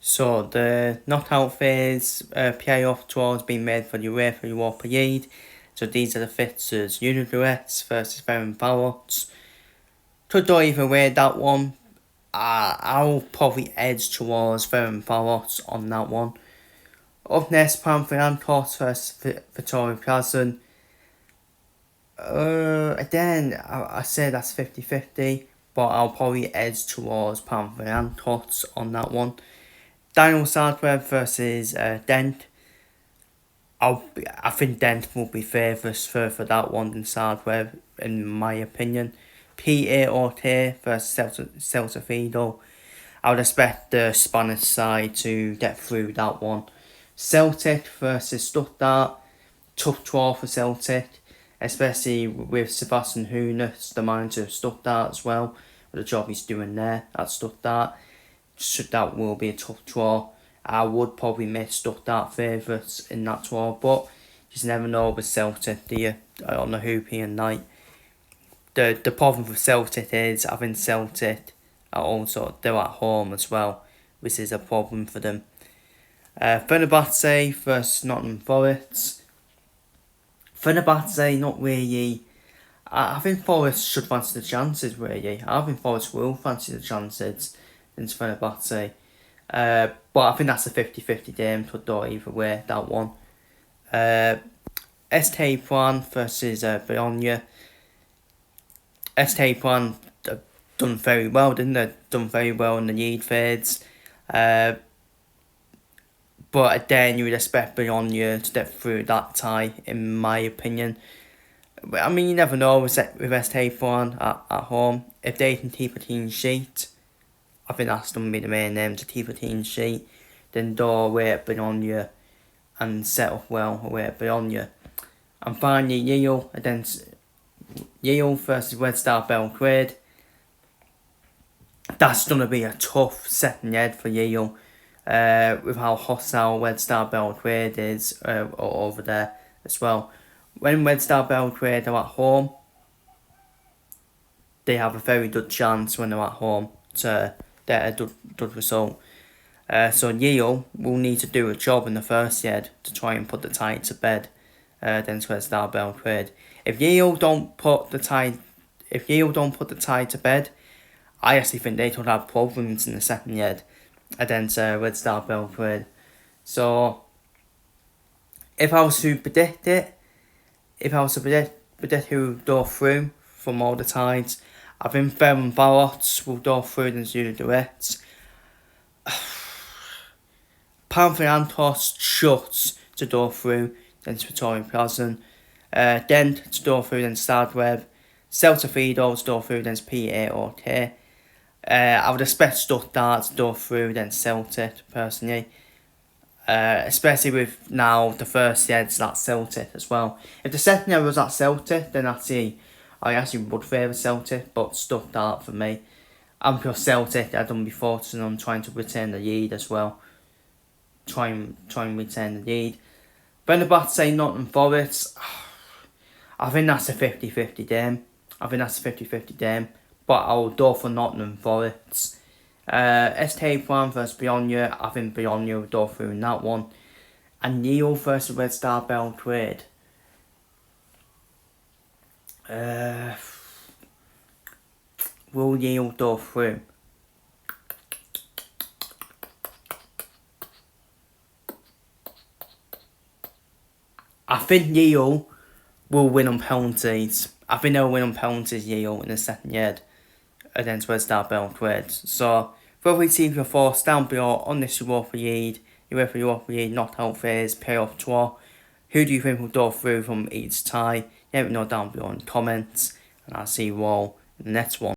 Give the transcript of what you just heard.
So the knockout phase playoff draw has been made for the UEFA Europa League. So these are the fixtures: Uniduets versus Ferencváros. Could go either way that one. I'll probably edge towards Ferencváros on that one. Up next, Panathinaikos versus Victoria Plzen. Again, I say that's 50-50, but I'll probably edge towards Panathinaikos on that one. Daniel Zagreb versus Dent. I think Dent will be favourites for that one than Zagreb, in my opinion. PA Orte versus Celta Vigo. I would expect the Spanish side to get through that one. Celtic versus Stuttgart. Tough draw for Celtic, especially with Sebastian Hoeneß, the manager of Stuttgart as well, with the job he's doing there at Stuttgart. So that will be a tough draw. I would probably make Stuttgart favourites in that draw, but you just never know with Celtic, do you, on the European night. The problem for Celtic is, I think Celtic are also, they're at home as well, which is a problem for them. Fenerbahce versus Nottingham Forest. Fenerbahce, not really. I think Forest should fancy the chances, really. I think Forest will fancy the chances into Fenerbahce. But I think that's a 50-50 game, could go either way, that one. ST Plan versus Bologna. ST Plan done very well, didn't they? Done very well in the lead phase. But again, you would expect Bologna to get through that tie, in my opinion. But I mean, you never know with ST Plan at home. If they can keep a clean sheet, I think that's going to be the main aim, to keep a clean sheet, then go away at Bologna and set up well away at Bologna. And finally, Lille versus Red Star Belgrade. That's going to be a tough second leg for Lille, with how hostile Red Star Belgrade is over there as well. When Red Star Belgrade are at home, they have a very good chance when they're at home to get a good result. So Lille will need to do a job in the first leg to try and put the tie to bed against Red Star Belgrade. If Lille don't put the tie to bed, I actually think they could have problems in the second leg against Red Star Belgrade. So if I was to predict who will go through from all the ties, I think Ferencváros will go through against Uniduets. Panathinaikos should to go through against Victoria Plzen. Dent to go through against Zagreb. Celta Vigo to go through against PA Orte. I would expect Stuttgart to go through against Celtic, personally. Especially with now the first leg's at Celtic as well. If the second leg was at Celtic, then I actually would favour Celtic, but Stuttgart for me. And for Celtic, I'd be focusing on trying to retain the lead as well. Try and retain the lead. Fenerbahce, Nottingham Forest. I think that's a 50-50 game. But I'll go for Nottingham Forest. ST Plan versus Bologna. I think Bologna will go through in that one. And Lille versus Red Star Belgrade. Will Lille go through? I think Lille will win on penalties. I think they'll win on penalties, Lille, in the second leg against Red Star Belgrade. So, feel free to leave your thoughts down below on this UEFA Europa League knockout phase playoff draw. Who do you think will go through from each tie? Let me know down below in the comments, and I'll see you all in the next one.